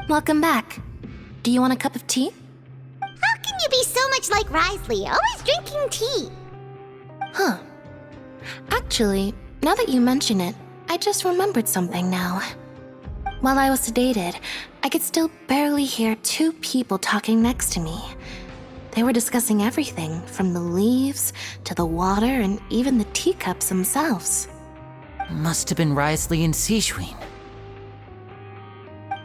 Welcome back. Do you want a cup of tea? How can you be so much like Risley, always drinking tea? Huh. Actually, now that you mention it, I just remembered something now. While I was sedated, I could still barely hear two people talking next to me. They were discussing everything, from the leaves to the water and even the teacups themselves. Must have been Risley and Sijwin.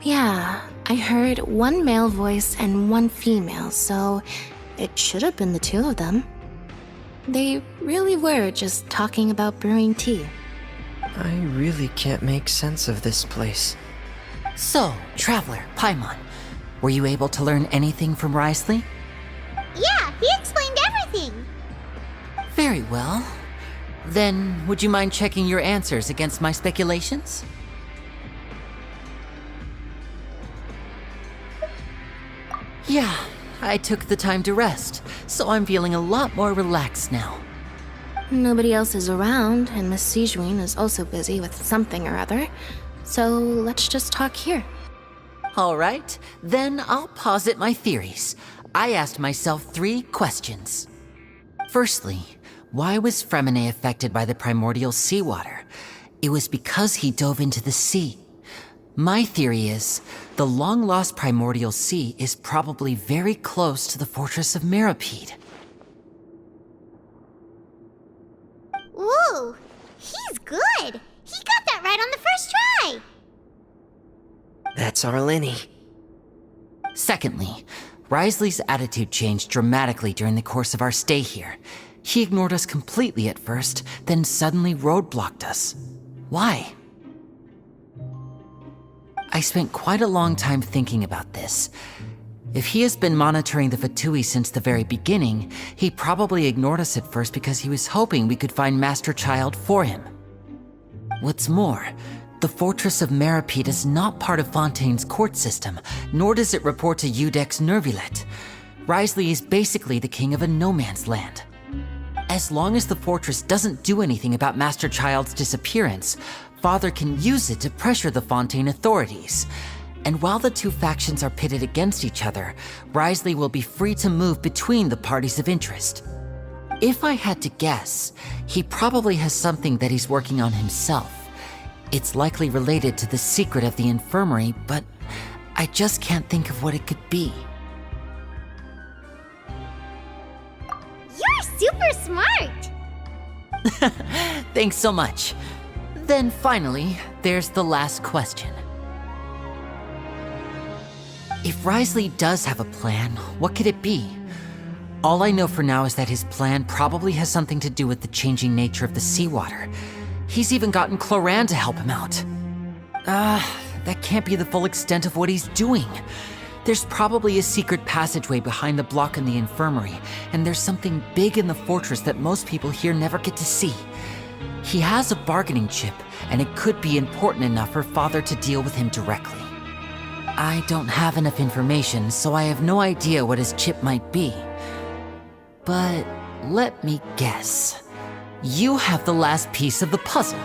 Yeah, I heard one male voice and one female, so it should have been the two of them. They really were just talking about brewing tea. I really can't make sense of this place. So, Traveler, Paimon, were you able to learn anything from Risley? Yeah, he explained everything. Very well. Then, would you mind checking your answers against my speculations? Yeah, I took the time to rest, so I'm feeling a lot more relaxed now. Nobody else is around, and Miss Sijwin is also busy with something or other, so let's just talk here. All right, then I'll posit my theories. I asked myself 3 questions. Firstly, why was Fremine affected by the primordial seawater? It was because he dove into the sea. My theory is, the long-lost primordial sea is probably very close to the fortress of Mirapede. Ooh, he's good. He got that right on the first try. That's our Lenny. Secondly, Risley's attitude changed dramatically during the course of our stay here. He ignored us completely at first, then suddenly roadblocked us. Why? I spent quite a long time thinking about this. If he has been monitoring the Fatui since the very beginning, he probably ignored us at first because he was hoping we could find Master Child for him. What's more, the Fortress of Mirapede is not part of Fontaine's court system, nor does it report to Udex Nervulet. Risley is basically the king of a no-man's land. As long as the fortress doesn't do anything about Master Child's disappearance, Father can use it to pressure the Fontaine authorities. And while the two factions are pitted against each other, Risley will be free to move between the parties of interest. If I had to guess, he probably has something that he's working on himself. It's likely related to the secret of the infirmary, but I just can't think of what it could be. You're super smart. Thanks so much. Then finally, there's the last question. If Risley does have a plan, what could it be? All I know for now is that his plan probably has something to do with the changing nature of the seawater. He's even gotten Cloran to help him out. That can't be the full extent of what he's doing. There's probably a secret passageway behind the block in the infirmary, and there's something big in the fortress that most people here never get to see. He has a bargaining chip, and it could be important enough for Father to deal with him directly. I don't have enough information, so I have no idea what his chip might be. But let me guess. You have the last piece of the puzzle.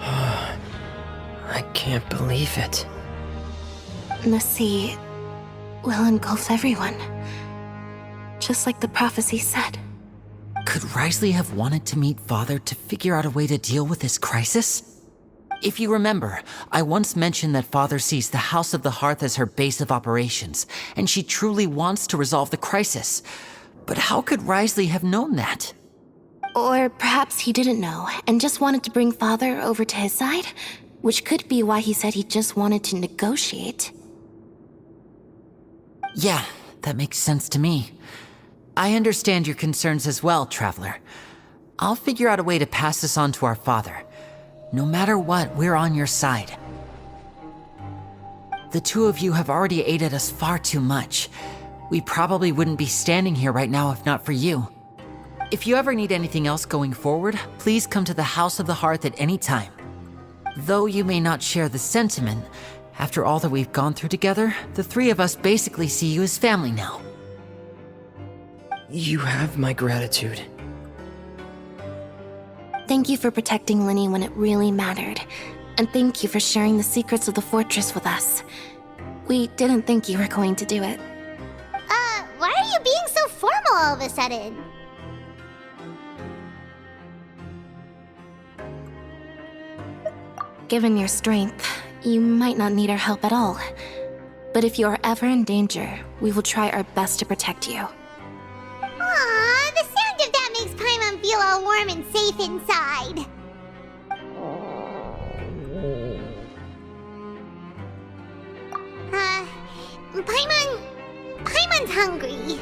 I can't believe it. The sea will engulf everyone, just like the prophecy said. Could Risley have wanted to meet Father to figure out a way to deal with this crisis? If you remember, I once mentioned that Father sees the House of the Hearth as her base of operations, and she truly wants to resolve the crisis. But how could Risley have known that? Or perhaps he didn't know and just wanted to bring Father over to his side, which could be why he said he just wanted to negotiate. Yeah, that makes sense to me. I understand your concerns as well, Traveler. I'll figure out a way to pass this on to our father. No matter what, we're on your side. The two of you have already aided us far too much. We probably wouldn't be standing here right now if not for you. If you ever need anything else going forward, please come to the House of the Hearth at any time. Though you may not share the sentiment, after all that we've gone through together, the three of us basically see you as family now. You have my gratitude. Thank you for protecting Linny when it really mattered. And thank you for sharing the secrets of the fortress with us. We didn't think you were going to do it. Why are you being so formal all of a sudden? Given your strength, you might not need our help at all. But if you are ever in danger, we will try our best to protect you. Aw, the sound of that makes Paimon feel all warm and safe inside. Paimon's hungry.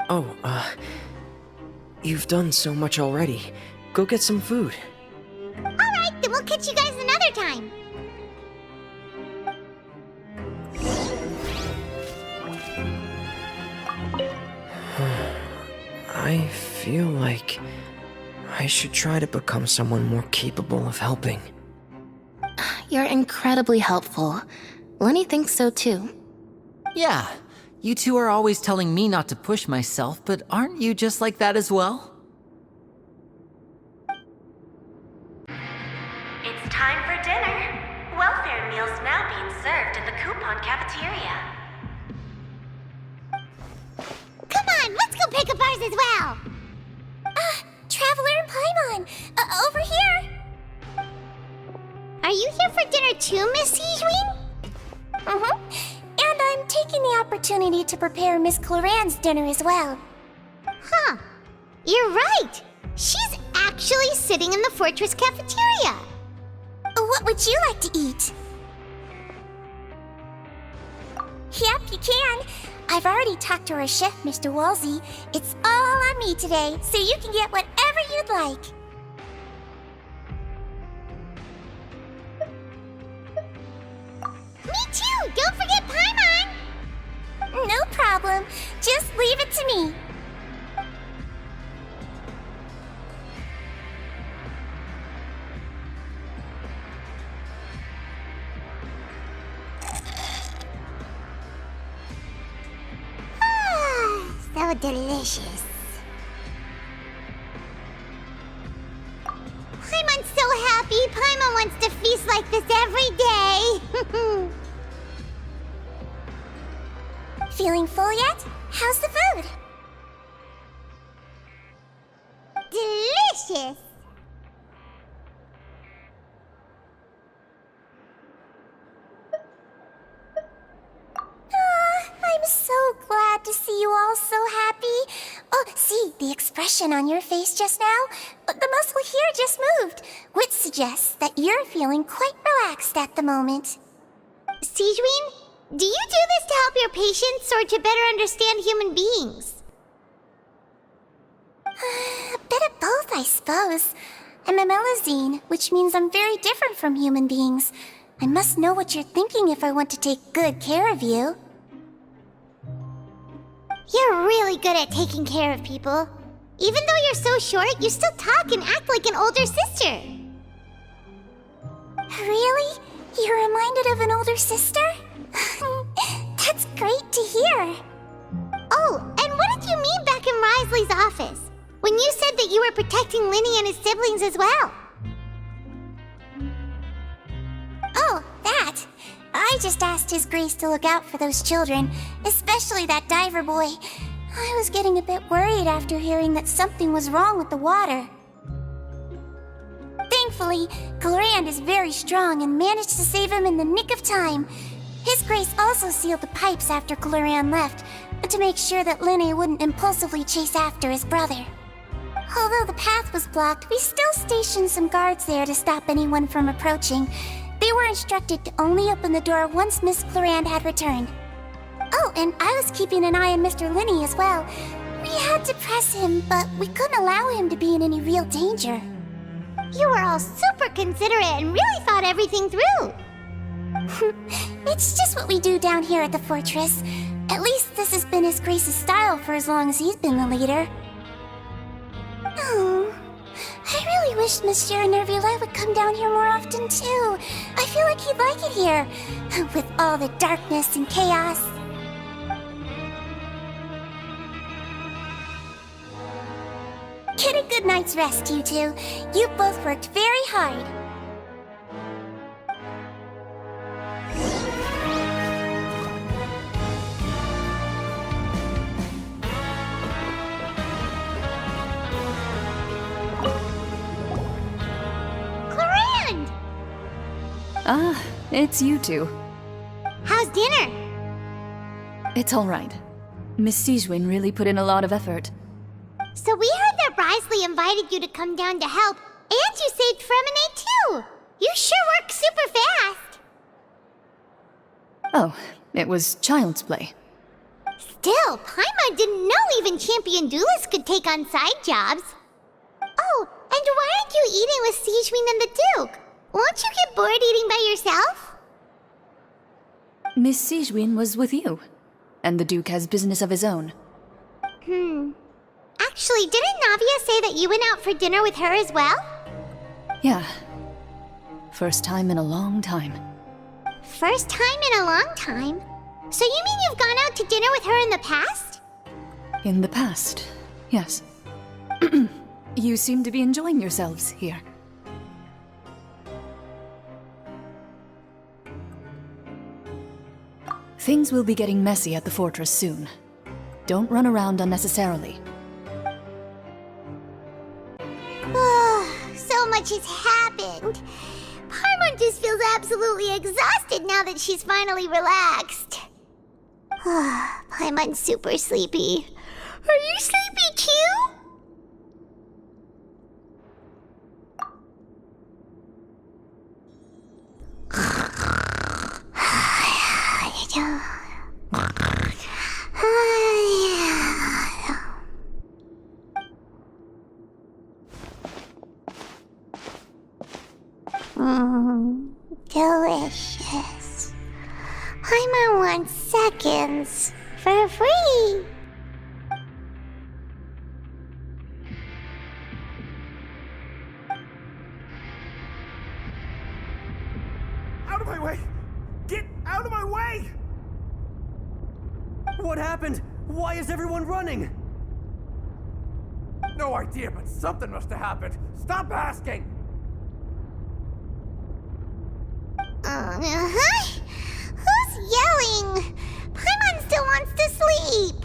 Oh, you've done so much already. Go get some food. Alright, then we'll catch you guys another time. I feel like I should try to become someone more capable of helping. You're incredibly helpful. Lenny thinks so too. Yeah, you two are always telling me not to push myself, but aren't you just like that as well? It's time for dinner. Welfare meals now being served in the coupon cafeteria. Come on, let's go pick up ours as well. Traveler and Paimon, over here. Are you here for dinner too, Miss Sijwin? And I'm taking the opportunity to prepare Miss Cloran's dinner as well. Huh. You're right. She's actually sitting in the fortress cafeteria. What would you like to eat? Yep, you can. I've already talked to our chef, Mr. Walsey. It's all on me today, so you can get whatever you'd like. Me too! Don't forget Paimon! No problem. Just leave it to me. So delicious. Paimon's so happy. Paimon wants to feast like this every day. Feeling full yet? How's the food? Delicious. I'm so glad to see you all so happy. Oh, see, the expression on your face just now? The muscle here just moved, which suggests that you're feeling quite relaxed at the moment. Sijwin, do you do this to help your patients or to better understand human beings? A bit of both, I suppose. I'm a Melazine, which means I'm very different from human beings. I must know what you're thinking if I want to take good care of you. You're really good at taking care of people. Even though you're so short, you still talk and act like an older sister. Really? You're reminded of an older sister? That's great to hear. Oh, and what did you mean back in Risley's office? When you said that you were protecting Linny and his siblings as well? Oh, that. I just asked His Grace to look out for those children, especially that diver boy. I was getting a bit worried after hearing that something was wrong with the water. Thankfully, Clorand is very strong and managed to save him in the nick of time. His Grace also sealed the pipes after Clorand left, to make sure that Linny wouldn't impulsively chase after his brother. Although the path was blocked, we still stationed some guards there to stop anyone from approaching. They were instructed to only open the door once Miss Clorand had returned. Oh, and I was keeping an eye on Mr. Linny as well. We had to press him, but we couldn't allow him to be in any real danger. You were all super considerate and really thought everything through. It's just what we do down here at the fortress. At least this has been His Grace's style for as long as he's been the leader. Oh, I really wish Monsieur Nervula would come down here more often too. I feel like he'd like it here, with all the darkness and chaos. Get a good night's rest, you two. You've both worked very hard. Clorand! Ah, it's you two. How's dinner? It's alright. Miss Sijwin really put in a lot of effort. So we heard that Risley invited you to come down to help, and you saved Fremonade too! You sure work super fast! Oh, it was child's play. Still, Paimon didn't know even champion duelists could take on side jobs. Oh, and why aren't you eating with Sijwin and the Duke? Won't you get bored eating by yourself? Miss Sijwin was with you, and the Duke has business of his own. Actually, didn't Navia say that you went out for dinner with her as well? Yeah. First time in a long time. First time in a long time? So you mean you've gone out to dinner with her in the past? In the past, yes. You seem to be enjoying yourselves here. Things will be getting messy at the fortress soon. Don't run around unnecessarily. So much has happened. Paimon just feels absolutely exhausted now that she's finally relaxed. Paimon's super sleepy. Are you sleepy too? Delicious. Paimon wants seconds for free. Out of my way! Get out of my way! What happened? Why is everyone running? No idea, but something must have happened. Stop asking! Who's yelling? Paimon still wants to sleep.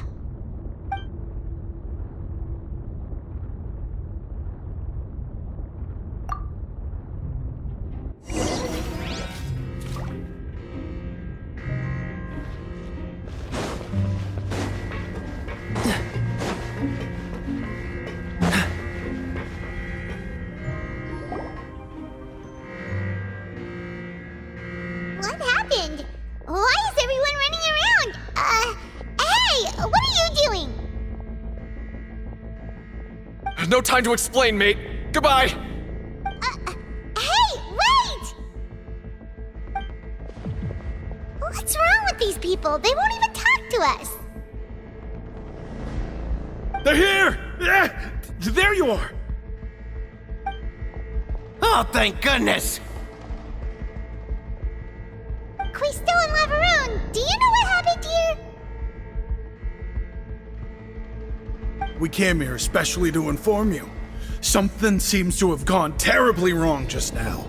What happened? Why is everyone running around? Hey, what are you doing? No time to explain, mate. Goodbye! Hey, wait! What's wrong with these people? They won't even talk to us. They're here! Yeah, there you are! Oh, thank goodness! Quisto and Lavaroon, do you know what happened here? We came here especially to inform you. Something seems to have gone terribly wrong just now.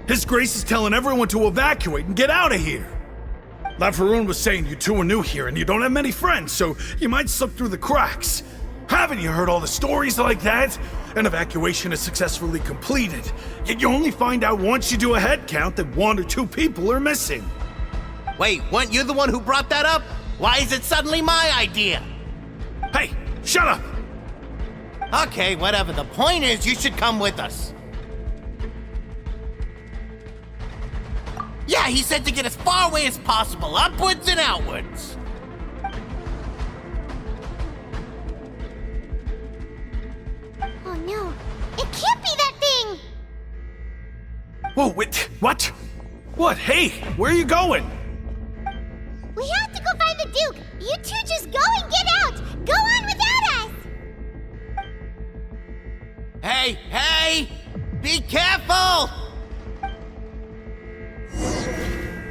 His Grace is telling everyone to evacuate and get out of here. Lavaroon was saying you two are new here and you don't have many friends, so you might slip through the cracks. Haven't you heard all the stories like that? An evacuation is successfully completed, yet you only find out once you do a head count that 1 or 2 people are missing. Wait, weren't you the one who brought that up? Why is it suddenly my idea? Hey, shut up! Okay, whatever. The point is, you should come with us. Yeah, he said to get as far away as possible, upwards and outwards. Oh no, it can't be that thing! Whoa, wait, what? What? Hey, where are you going? We have to go find the Duke! You two just go and get out! Go on without us! Hey, hey! Be careful!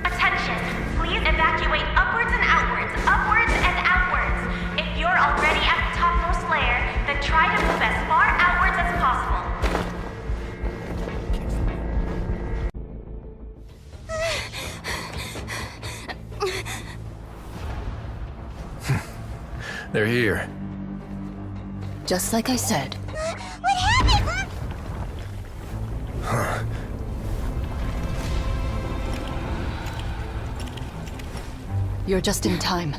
Attention! Please evacuate upwards and outwards, upwards and outwards. If you're already at the topmost layer, then try to move as far outwards They're here. Just like I said. What happened? You're just in time.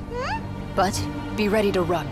But be ready to run.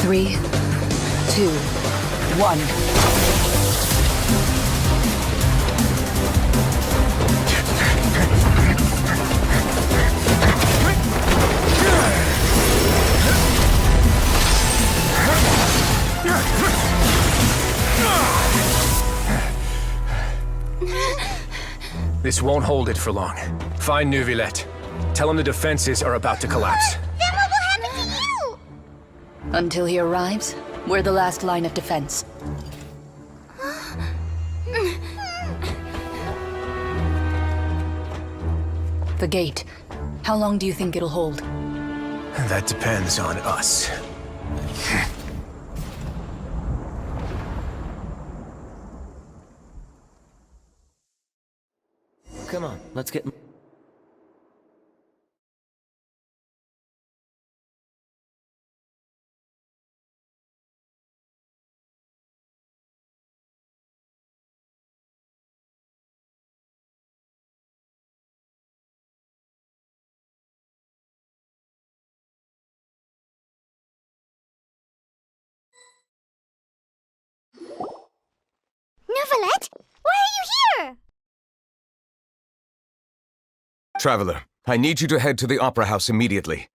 Three, 2, 1. This won't hold it for long. Find Neuvillette. Tell him the defenses are about to collapse. Then what will happen to you? Until he arrives, we're the last line of defense. The gate. How long do you think it'll hold? That depends on us. Come on, let's get... Neuvillette? Why are you here? Traveler, I need you to head to the Opera House immediately.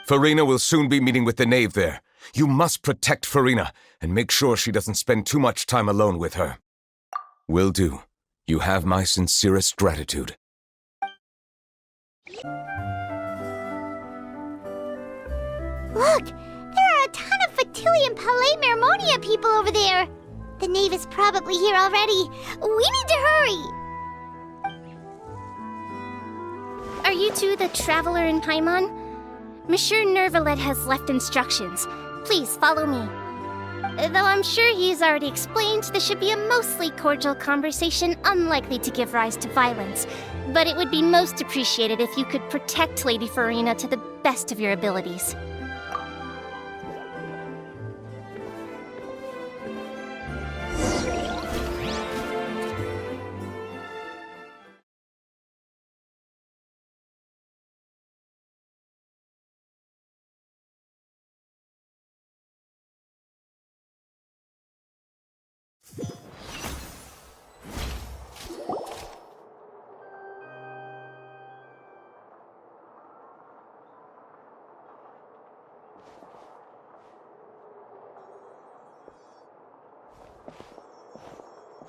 Farina will soon be meeting with the knave there. You must protect Farina, and make sure she doesn't spend too much time alone with her. Will do. You have my sincerest gratitude. Look! There are a ton of Fatui and Palais Mermonia people over there! The knave is probably here already. We need to hurry! Are you two the traveler in Paimon? Monsieur Neuvillette has left instructions. Please follow me. Though I'm sure he's already explained, this should be a mostly cordial conversation, unlikely to give rise to violence. But it would be most appreciated if you could protect Lady Farina to the best of your abilities.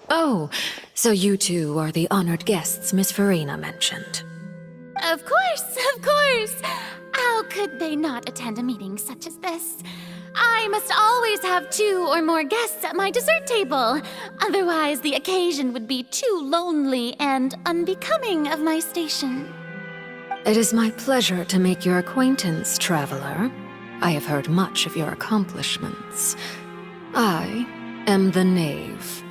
Oh, so you two are the honored guests Miss Farina mentioned. Of course, of course! How could they not attend a meeting such as this? I must always have 2 or more guests at my dessert table. Otherwise, the occasion would be too lonely and unbecoming of my station. It is my pleasure to make your acquaintance, traveler. I have heard much of your accomplishments. I am the Knave,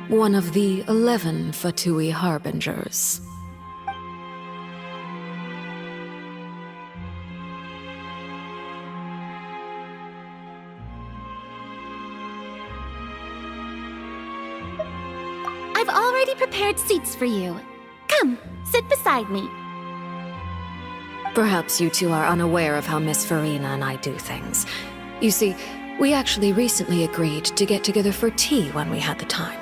one of the 11 Fatui Harbingers. I've already prepared seats for you. Come, sit beside me. Perhaps you two are unaware of how Miss Farina and I do things. You see, we actually recently agreed to get together for tea when we had the time.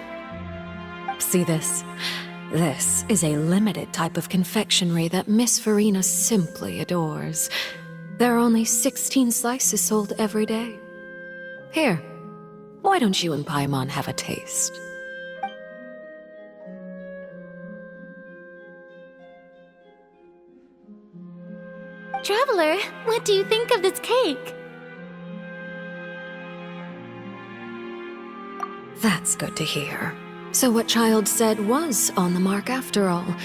See this? This is a limited type of confectionery that Miss Farina simply adores. There are only 16 slices sold every day. Here, why don't you and Paimon have a taste? Traveler, what do you think of this cake? That's good to hear. So what Child said was on the mark after all.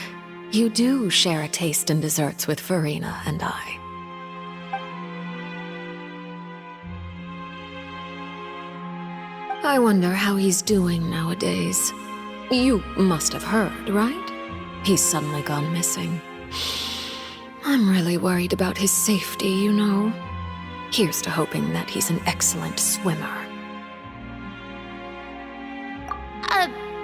You do share a taste in desserts with Farina and I. I wonder how he's doing nowadays. You must have heard, right? He's suddenly gone missing. I'm really worried about his safety, you know. Here's to hoping that he's an excellent swimmer.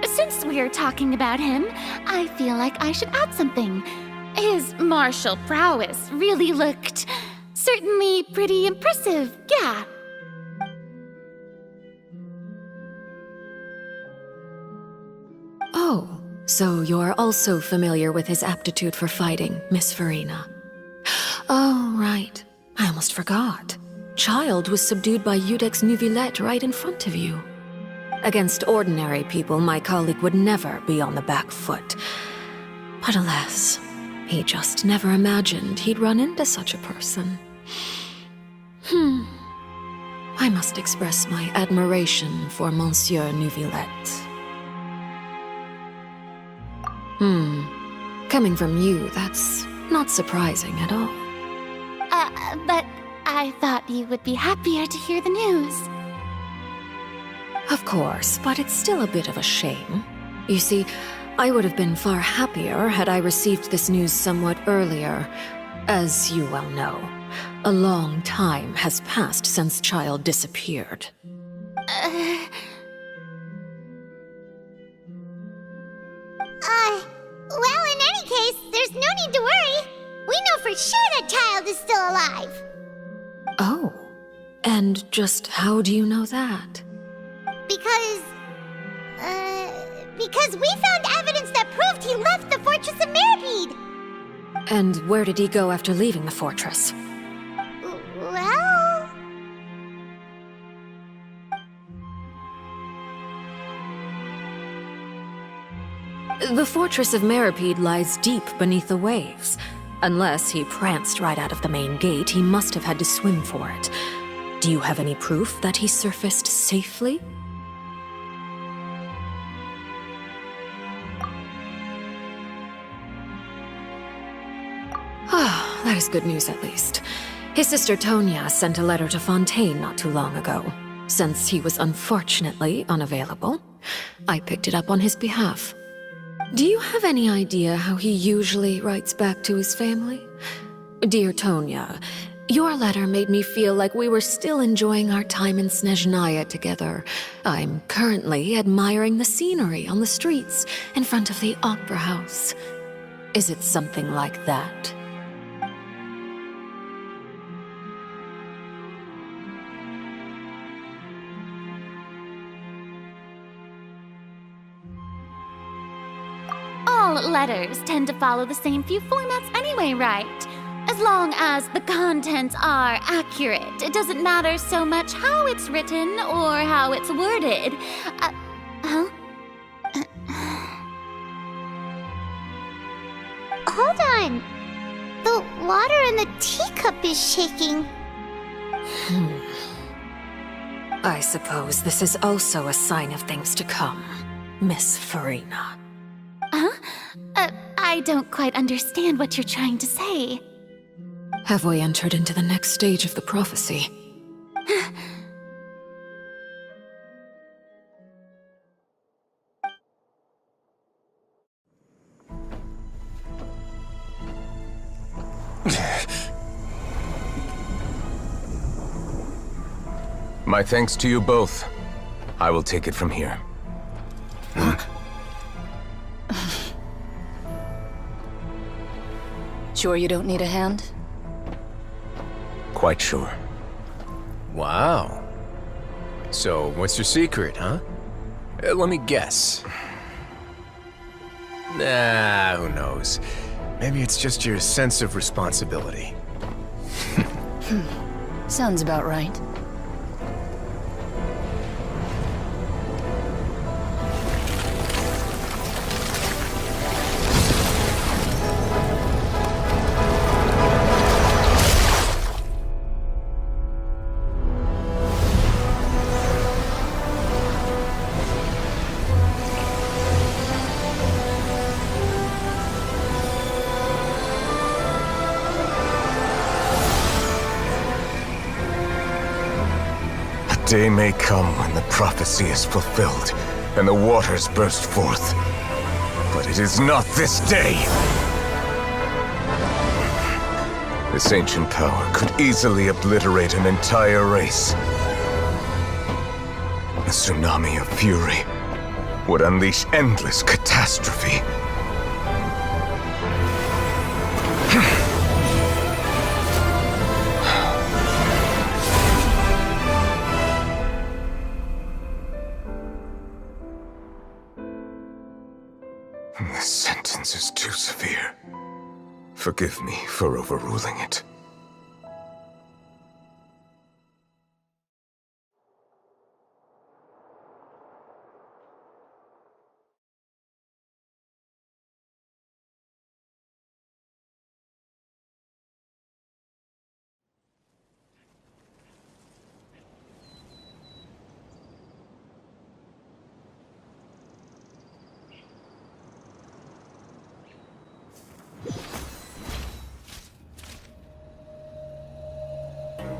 Since we're talking about him, I feel like I should add something. His martial prowess really looked certainly pretty impressive, yeah. Oh, so you're also familiar with his aptitude for fighting, Miss Farina. Oh, right. I almost forgot. Child was subdued by Udex Neuvillette right in front of you. Against ordinary people, my colleague would never be on the back foot. But alas, he just never imagined he'd run into such a person. I must express my admiration for Monsieur Neuvillette. Coming from you, that's not surprising at all. But I thought you would be happier to hear the news. Of course, but it's still a bit of a shame. You see, I would have been far happier had I received this news somewhat earlier. As you well know, a long time has passed since Child disappeared. Well, in any case, there's no need to worry. We know for sure that Child is still alive. Oh, and just how do you know that? Because we found evidence that proved he left the Fortress of Meripede. And where did he go after leaving the fortress? Well... The Fortress of Meripede lies deep beneath the waves. Unless he pranced right out of the main gate, he must have had to swim for it. Do you have any proof that he surfaced safely? Ah, that is good news at least. His sister Tonya sent a letter to Fontaine not too long ago. Since he was unfortunately unavailable, I picked it up on his behalf. Do you have any idea how he usually writes back to his family? Dear Tonya, your letter made me feel like we were still enjoying our time in Snezhnaya together. I'm currently admiring the scenery on the streets in front of the opera house. Is it something like that? All letters tend to follow the same few formats anyway, right? As long as the contents are accurate, it doesn't matter so much how it's written or how it's worded. Hold on. The water in the teacup is shaking. I suppose this is also a sign of things to come, Miss Farina. I don't quite understand what you're trying to say. Have we entered into the next stage of the prophecy? My thanks to you both. I will take it from here. Sure you don't need a hand? Quite sure. Wow. So, what's your secret, huh? Let me guess. Nah, who knows? Maybe it's just your sense of responsibility. Sounds about right. Day may come when the prophecy is fulfilled, and the waters burst forth. But it is not this day! This ancient power could easily obliterate an entire race. A tsunami of fury would unleash endless catastrophe. This sentence is too severe. Forgive me for overruling it.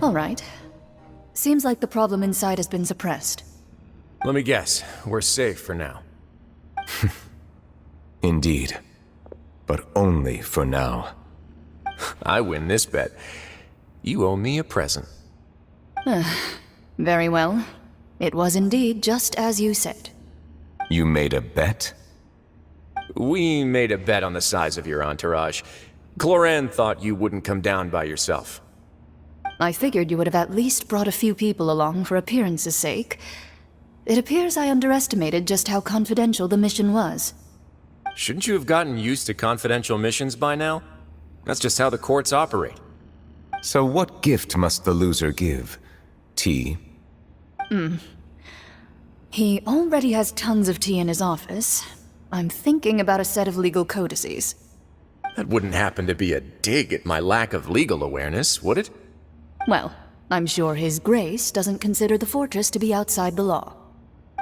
All right. Seems like the problem inside has been suppressed. Let me guess, we're safe for now. Indeed. But only for now. I win this bet. You owe me a present. Very well. It was indeed just as you said. You made a bet? We made a bet on the size of your entourage. Cloran thought you wouldn't come down by yourself. I figured you would have at least brought a few people along for appearance's sake. It appears I underestimated just how confidential the mission was. Shouldn't you have gotten used to confidential missions by now? That's just how the courts operate. So what gift must the loser give? Tea? He already has tons of tea in his office. I'm thinking about a set of legal codices. That wouldn't happen to be a dig at my lack of legal awareness, would it? Well, I'm sure His Grace doesn't consider the fortress to be outside the law.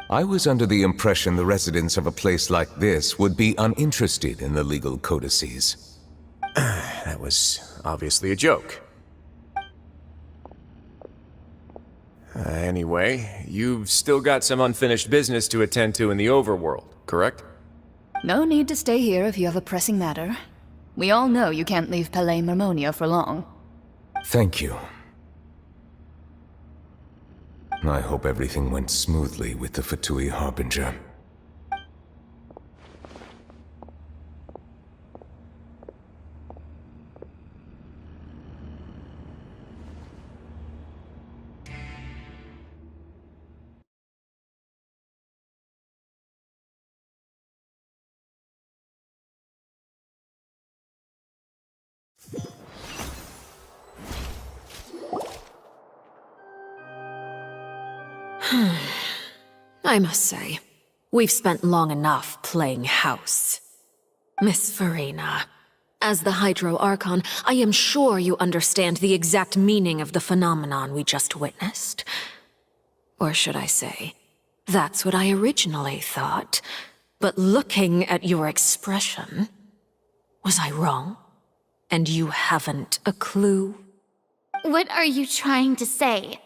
I was under the impression the residents of a place like this would be uninterested in the legal codices. That was obviously a joke. Anyway, you've still got some unfinished business to attend to in the overworld, correct? No need to stay here if you have a pressing matter. We all know you can't leave Palais Mermonia for long. Thank you. I hope everything went smoothly with the Fatui Harbinger. I must say, we've spent long enough playing house. Miss Farina, as the Hydro Archon, I am sure you understand the exact meaning of the phenomenon we just witnessed. Or should I say, that's what I originally thought. But looking at your expression, was I wrong? And you haven't a clue? What are you trying to say?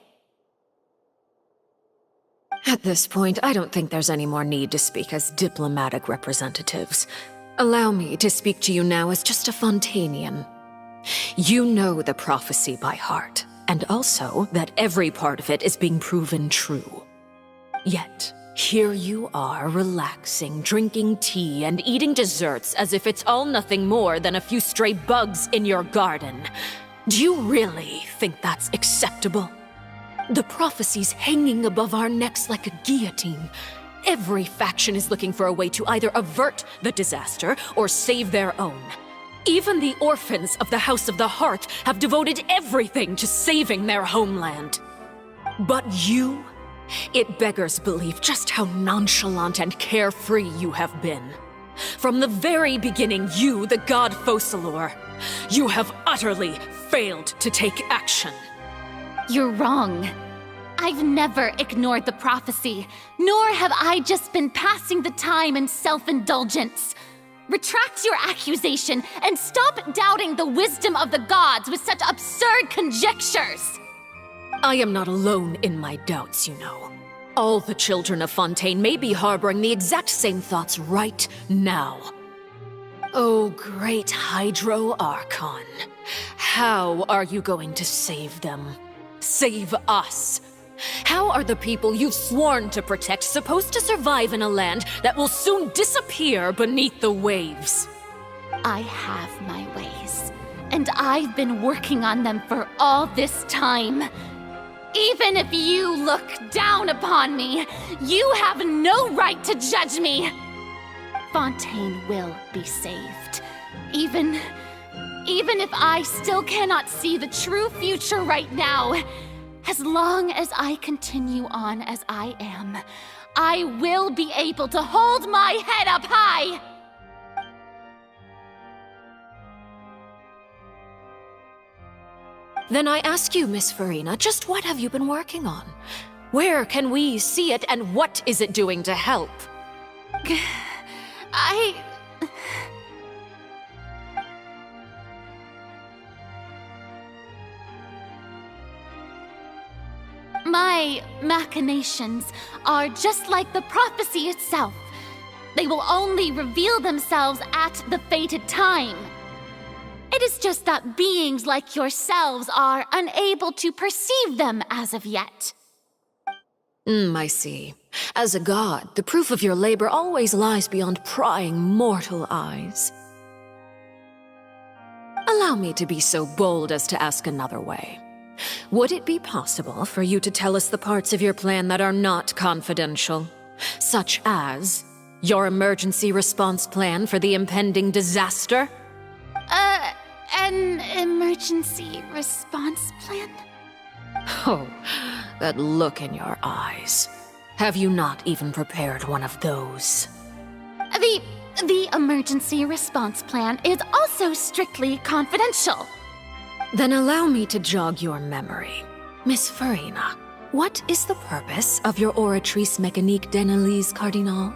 At this point, I don't think there's any more need to speak as diplomatic representatives. Allow me to speak to you now as just a Fontanian. You know the prophecy by heart, and also that every part of it is being proven true. Yet, here you are relaxing, drinking tea, and eating desserts as if it's all nothing more than a few stray bugs in your garden. Do you really think that's acceptable? The prophecy's hanging above our necks like a guillotine, Every faction is looking for a way to either avert the disaster or save their own. Even the orphans of the House of the Hearth have devoted everything to saving their homeland. But you, it beggars belief just how nonchalant and carefree you have been. From the very beginning, you, the god Focalor, you have utterly failed to take action. You're wrong. I've never ignored the prophecy, nor have I just been passing the time in self-indulgence. Retract your accusation and stop doubting the wisdom of the gods with such absurd conjectures! I am not alone in my doubts, you know. All the children of Fontaine may be harboring the exact same thoughts right now. Oh, great Hydro Archon. How are you going to save them? Save us? How are the people you've sworn to protect supposed to survive in a land that will soon disappear beneath the waves? I have my ways, and I've been working on them for all this time. Even if you look down upon me, you have no right to judge me. Fontaine will be saved. Even if I still cannot see the true future right now, as long as I continue on as I am, I will be able to hold my head up high! Then I ask you, Miss Farina, just what have you been working on? Where can we see it, and what is it doing to help? My machinations are just like the prophecy itself. They will only reveal themselves at the fated time. It is just that beings like yourselves are unable to perceive them as of yet. I see. As a god, the proof of your labor always lies beyond prying mortal eyes. Allow me to be so bold as to ask another way. Would it be possible for you to tell us the parts of your plan that are not confidential? Such as your emergency response plan for the impending disaster? An emergency response plan? Oh, that look in your eyes. Have you not even prepared one of those? The emergency response plan is also strictly confidential. Then allow me to jog your memory. Miss Farina, what is the purpose of your Oratrice Mécanique d'Analyse Cardinal?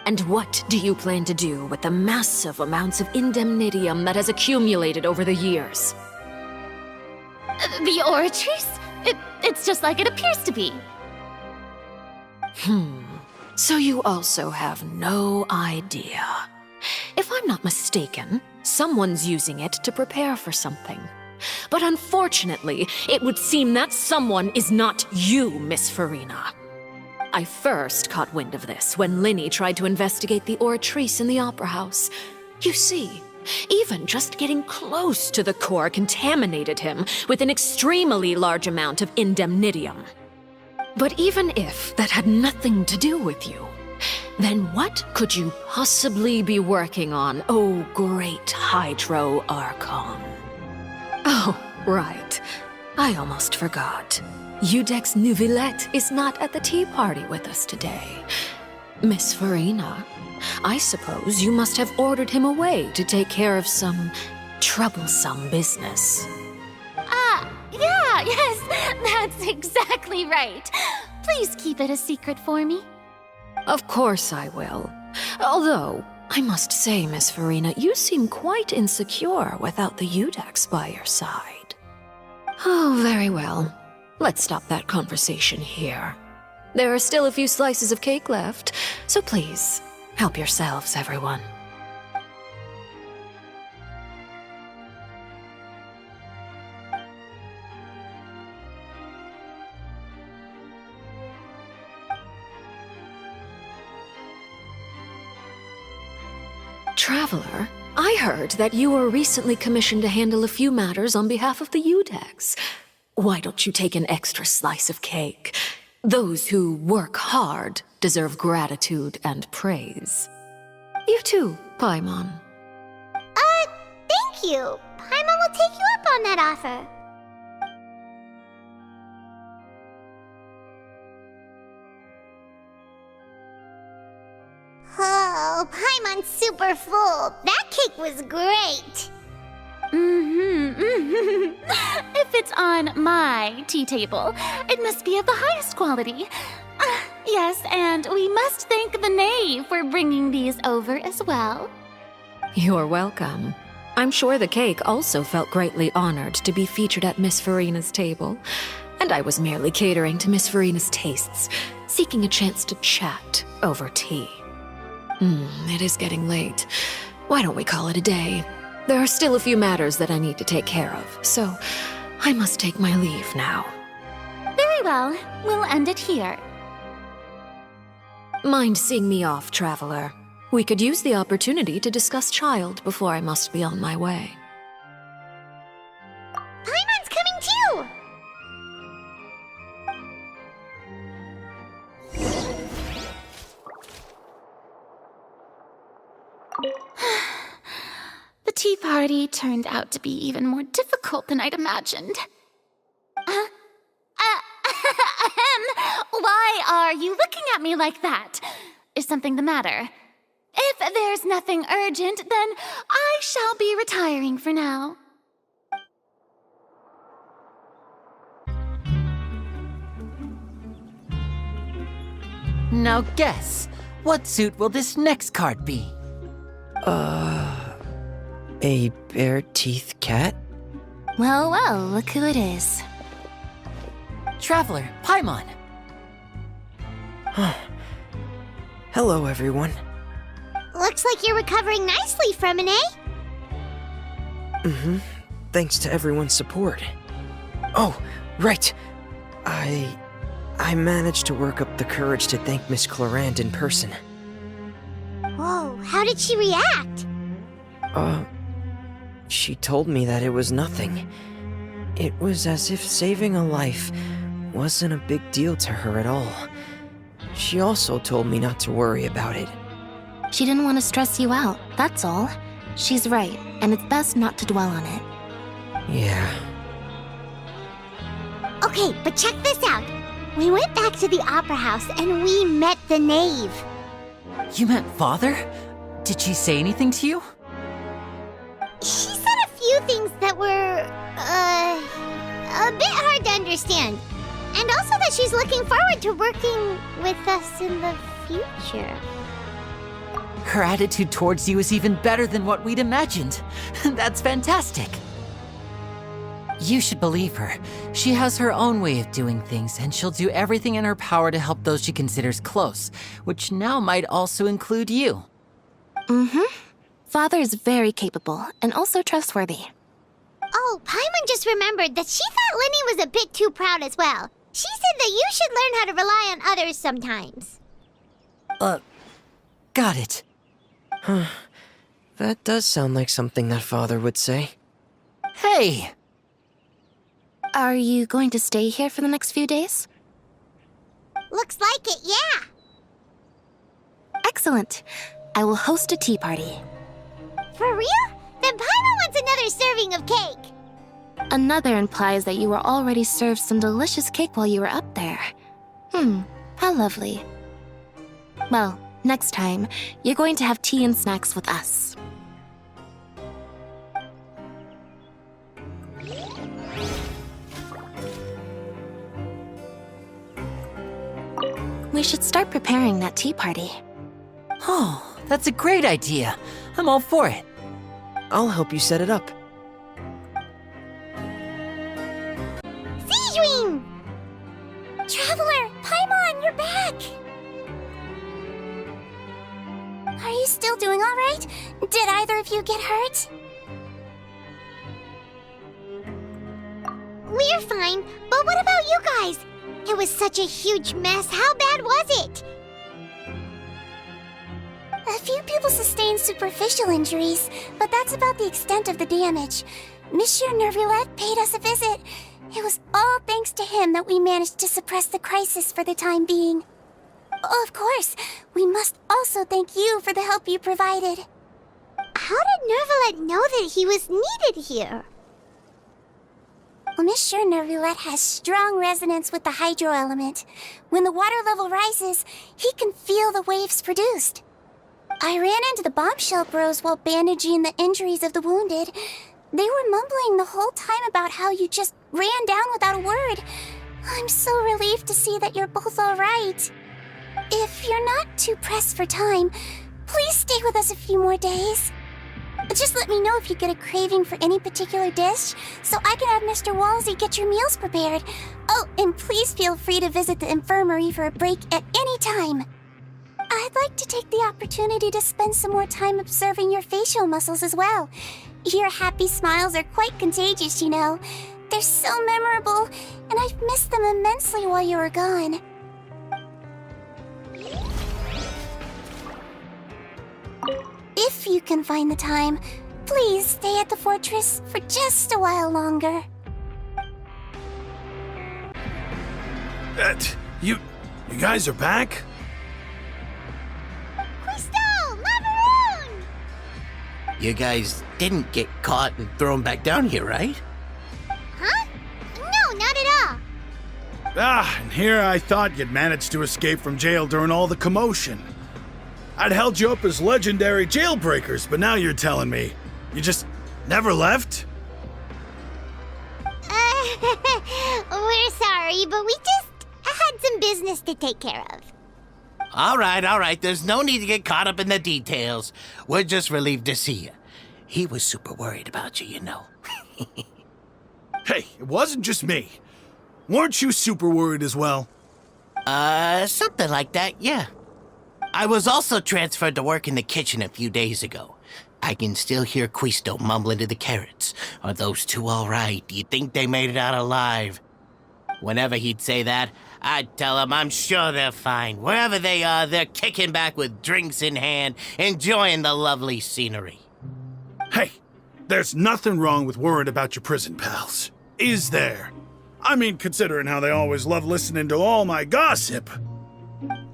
And what do you plan to do with the massive amounts of indemnitium that has accumulated over the years? The Oratrice? It's just like it appears to be. So you also have no idea. If I'm not mistaken, someone's using it to prepare for something. But unfortunately, it would seem that someone is not you, Miss Farina. I first caught wind of this when Linny tried to investigate the Oratrice in the Opera House. You see, even just getting close to the core contaminated him with an extremely large amount of indemnitium. But even if that had nothing to do with you, then what could you possibly be working on, oh great Hydro Archon? Oh, right. I almost forgot. Udex Neuvillette is not at the tea party with us today. Miss Farina, I suppose you must have ordered him away to take care of some troublesome business. Yes, that's exactly right. Please keep it a secret for me. Of course I will. Although, I must say, Miss Farina, you seem quite insecure without the Udex by your side. Oh, very well. Let's stop that conversation here. There are still a few slices of cake left, so please, help yourselves, everyone. Traveler, I heard that you were recently commissioned to handle a few matters on behalf of the Udex. Why don't you take an extra slice of cake? Those who work hard deserve gratitude and praise. You too, Paimon. Thank you. Paimon will take you up on that offer. Oh, Paimon's super full. That cake was great. If it's on my tea table, it must be of the highest quality. Yes, and we must thank the knave for bringing these over as well. You're welcome. I'm sure the cake also felt greatly honored to be featured at Miss Farina's table, and I was merely catering to Miss Farina's tastes, seeking a chance to chat over tea. It is getting late. Why don't we call it a day? There are still a few matters that I need to take care of, so I must take my leave now. Very well. We'll end it here. Mind seeing me off, traveler? We could use the opportunity to discuss Child before I must be on my way. Paimon's coming too! The tea party turned out to be even more difficult than I'd imagined. Why are you looking at me like that? Is something the matter? If there's nothing urgent, then I shall be retiring for now. Now guess, what suit will this next card be? A bare-teeth cat? Well, well, look who it is. Traveler, Paimon. Hello, everyone. Looks like you're recovering nicely from it, eh? Thanks to everyone's support. Oh, right. I managed to work up the courage to thank Miss Clorand in person. Whoa, how did she react? She told me that it was nothing. It was as if saving a life wasn't a big deal to her at all. She also told me not to worry about it. She didn't want to stress you out, that's all. She's right, and it's best not to dwell on it. Yeah. Okay, but check this out. We went back to the opera house and we met the knave. You met Father? Did she say anything to you? She said a few things that were, a bit hard to understand. And also that she's looking forward to working with us in the future. Her attitude towards you is even better than what we'd imagined. That's fantastic. You should believe her. She has her own way of doing things, and she'll do everything in her power to help those she considers close, which now might also include you. Father is very capable, and also trustworthy. Oh, Paimon just remembered that she thought Linny was a bit too proud as well. She said that you should learn how to rely on others sometimes. Got it. That does sound like something that Father would say. Hey! Are you going to stay here for the next few days? Looks like it, yeah. Excellent. I will host a tea party. For real? Then Paimon wants another serving of cake. Another implies that you were already served some delicious cake while you were up there. How lovely. Well, next time, you're going to have tea and snacks with us. We should start preparing that tea party. Oh, that's a great idea. I'm all for it. I'll help you set it up. Seedwing! Traveler, Paimon, you're back! Are you still doing all right? Did either of you get hurt? We're fine, but what about you guys? It was such a huge mess. How bad was it? A few people sustained superficial injuries, but that's about the extent of the damage. Monsieur Nervulette paid us a visit. It was all thanks to him that we managed to suppress the crisis for the time being. Of course. We must also thank you for the help you provided. How did Nervalet know that he was needed here? Well, Miss Sure Nervulet has strong resonance with the hydro element. When the water level rises, he can feel the waves produced. I ran into the bombshell bros while bandaging the injuries of the wounded. They were mumbling the whole time about how you just ran down without a word. I'm so relieved to see that you're both alright. If you're not too pressed for time, please stay with us a few more days. Just let me know if you get a craving for any particular dish, so I can have Mr. Walsey get your meals prepared. Oh, and please feel free to visit the infirmary for a break at any time. I'd like to take the opportunity to spend some more time observing your facial muscles as well. Your happy smiles are quite contagious, you know. They're so memorable, and I've missed them immensely while you were gone. If you can find the time, please stay at the fortress for just a while longer. You guys are back? Crystal! Macaroon! You guys didn't get caught and thrown back down here, right? Huh? No, not at all. And here I thought you'd managed to escape from jail during all the commotion. I'd held you up as legendary jailbreakers, but now you're telling me you just never left? We're sorry, but we just had some business to take care of. All right. There's no need to get caught up in the details. We're just relieved to see you. He was super worried about you, you know. Hey, it wasn't just me. Weren't you super worried as well? Something like that, yeah. I was also transferred to work in the kitchen a few days ago. I can still hear Quisto mumbling to the carrots. Are those two all right? Do you think they made it out alive? Whenever he'd say that, I'd tell him I'm sure they're fine. Wherever they are, they're kicking back with drinks in hand, enjoying the lovely scenery. Hey, there's nothing wrong with worrying about your prison pals. Is there? I mean, considering how they always love listening to all my gossip.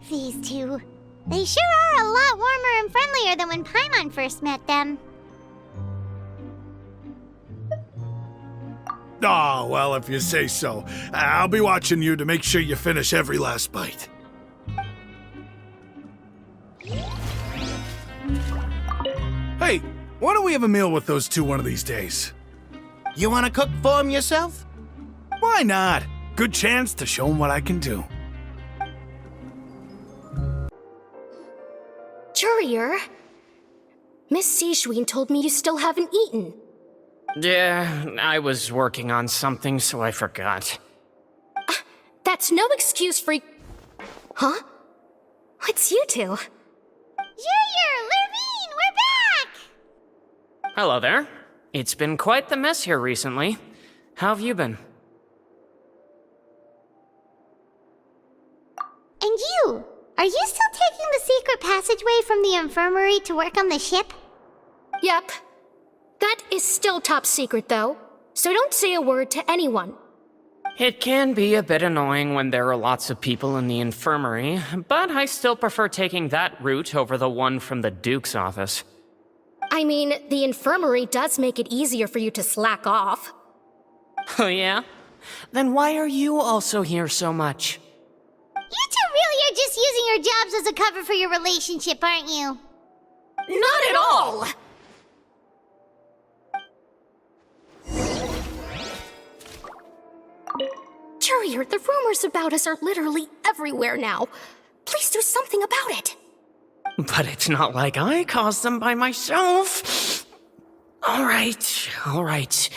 These two. They sure are a lot warmer and friendlier than when Paimon first met them. Oh, well, if you say so. I'll be watching you to make sure you finish every last bite. Hey, why don't we have a meal with those two one of these days? You want to cook for them yourself? Why not? Good chance to show them what I can do. Courier, Miss Sijwin told me you still haven't eaten. Yeah, I was working on something, so I forgot. That's no excuse for... Huh? It's you two. Courier! Lurvine! We're back! Hello there. It's been quite the mess here recently. How have you been? And you? Are you still taking the secret passageway from the infirmary to work on the ship? Yep. That is still top secret, though, so don't say a word to anyone. It can be a bit annoying when there are lots of people in the infirmary, but I still prefer taking that route over the one from the Duke's office. I mean, the infirmary does make it easier for you to slack off. Oh yeah? Then why are you also here so much? You two really are just using your jobs as a cover for your relationship, aren't you? Not at all! Courier, the rumors about us are literally everywhere now. Please do something about it. But it's not like I caused them by myself. All right.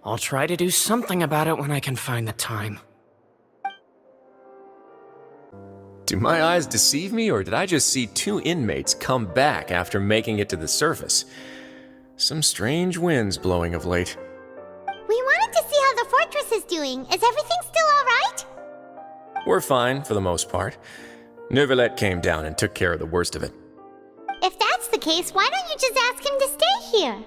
I'll try to do something about it when I can find the time. Do my eyes deceive me, or did I just see two inmates come back after making it to the surface? Some strange winds blowing of late. We wanted to see how the fortress is doing. Is everything still alright? We're fine, for the most part. Neuvillette came down and took care of the worst of it. If that's the case, why don't you just ask him to stay here?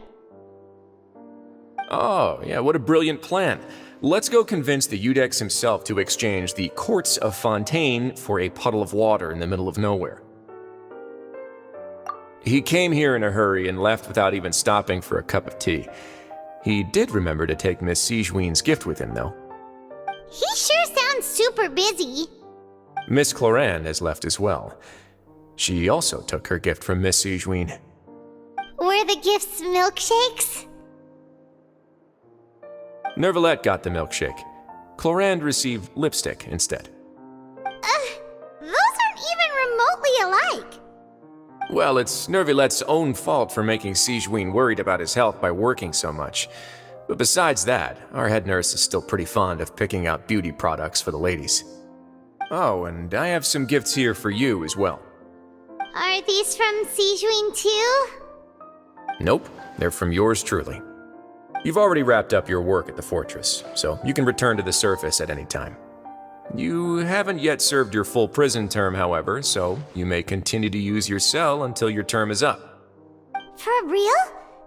Oh, yeah, what a brilliant plan. Let's go convince the Udex himself to exchange the Courts of Fontaine for a puddle of water in the middle of nowhere. He came here in a hurry and left without even stopping for a cup of tea. He did remember to take Miss Sigewinne's gift with him, though. He sure sounds super busy. Miss Cloran has left as well. She also took her gift from Miss Sigewinne. Were the gifts milkshakes? Nervalette got the milkshake. Cloran received lipstick instead. Those aren't even remotely alike. Well, it's Nervalette's own fault for making Sigewinne worried about his health by working so much. But besides that, our head nurse is still pretty fond of picking out beauty products for the ladies. Oh, and I have some gifts here for you as well. Are these from Sigewinne too? Nope, they're from yours truly. You've already wrapped up your work at the fortress, so you can return to the surface at any time. You haven't yet served your full prison term, however, so you may continue to use your cell until your term is up. For real?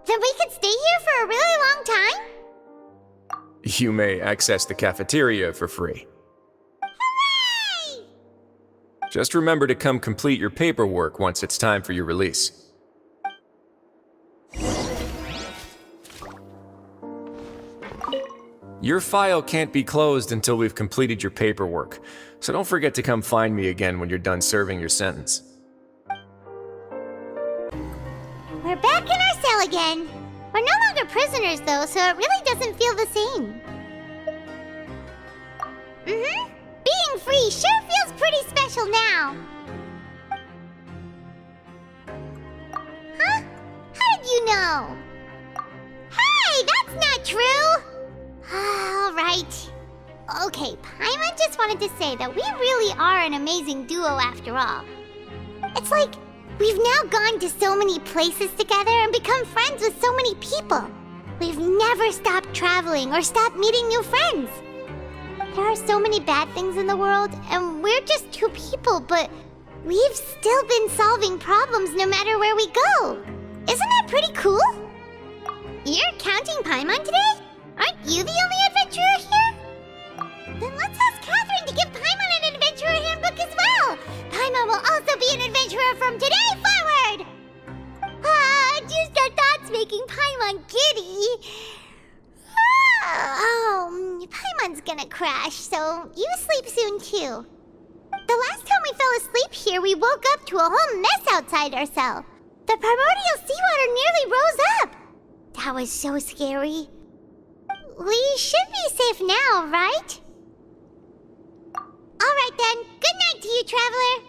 Then we could stay here for a really long time? You may access the cafeteria for free. Hooray! Just remember to come complete your paperwork once it's time for your release. Your file can't be closed until we've completed your paperwork, so don't forget to come find me again when you're done serving your sentence. We're back in our cell again. We're no longer prisoners though, so it really doesn't feel the same. Being free sure feels pretty special now. Huh? How did you know? Hey, that's not true! Alright. Okay, Paimon just wanted to say that we really are an amazing duo after all. It's like we've now gone to so many places together and become friends with so many people. We've never stopped traveling or stopped meeting new friends. There are so many bad things in the world, and we're just two people, but we've still been solving problems no matter where we go. Isn't that pretty cool? You're counting Paimon today? Aren't you the only adventurer here? Then let's ask Catherine to give Paimon an adventurer handbook as well. Paimon will also be an adventurer from today forward. Just our thoughts making Paimon giddy. Paimon's gonna crash, so you sleep soon too. The last time we fell asleep here, we woke up to a whole mess outside our cell. The primordial seawater nearly rose up. That was so scary. We should be safe now, right? Alright then, good night to you, Traveler.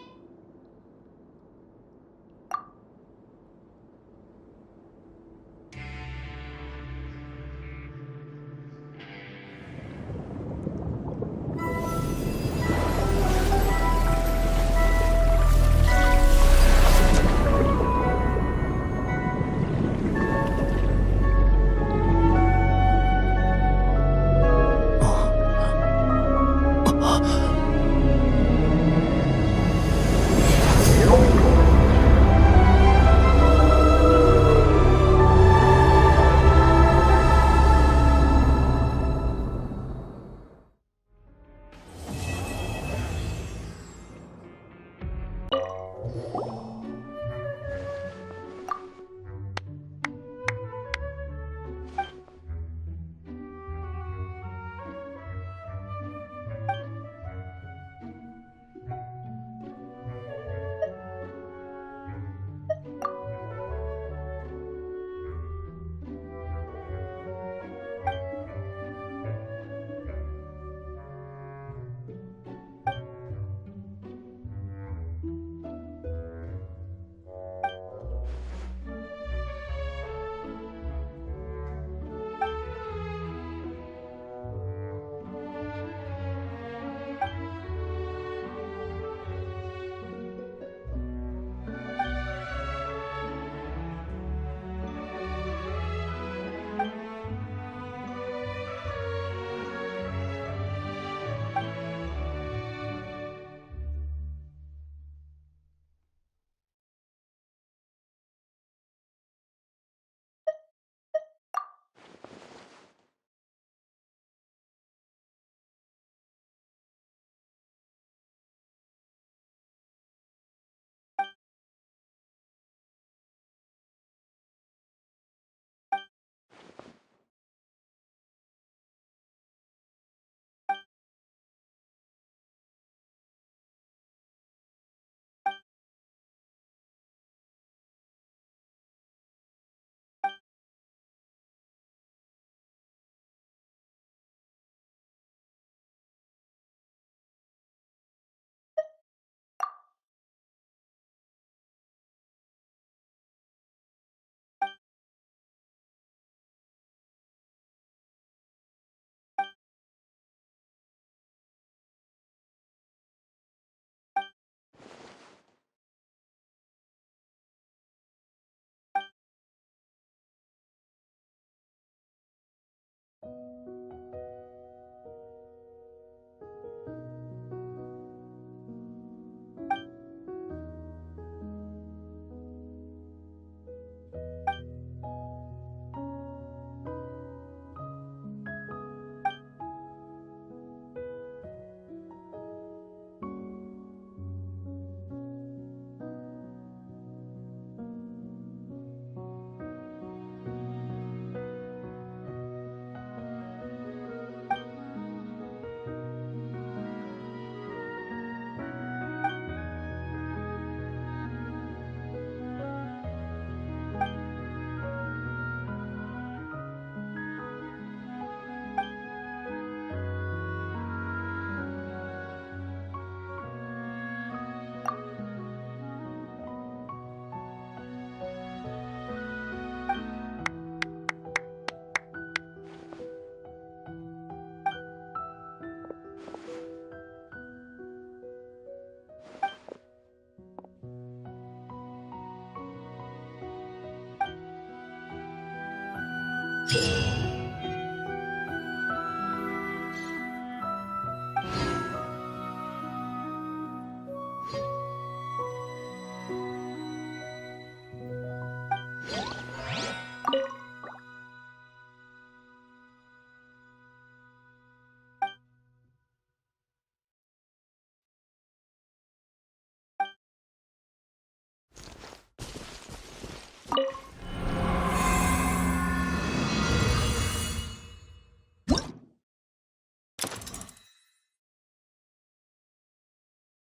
Peace.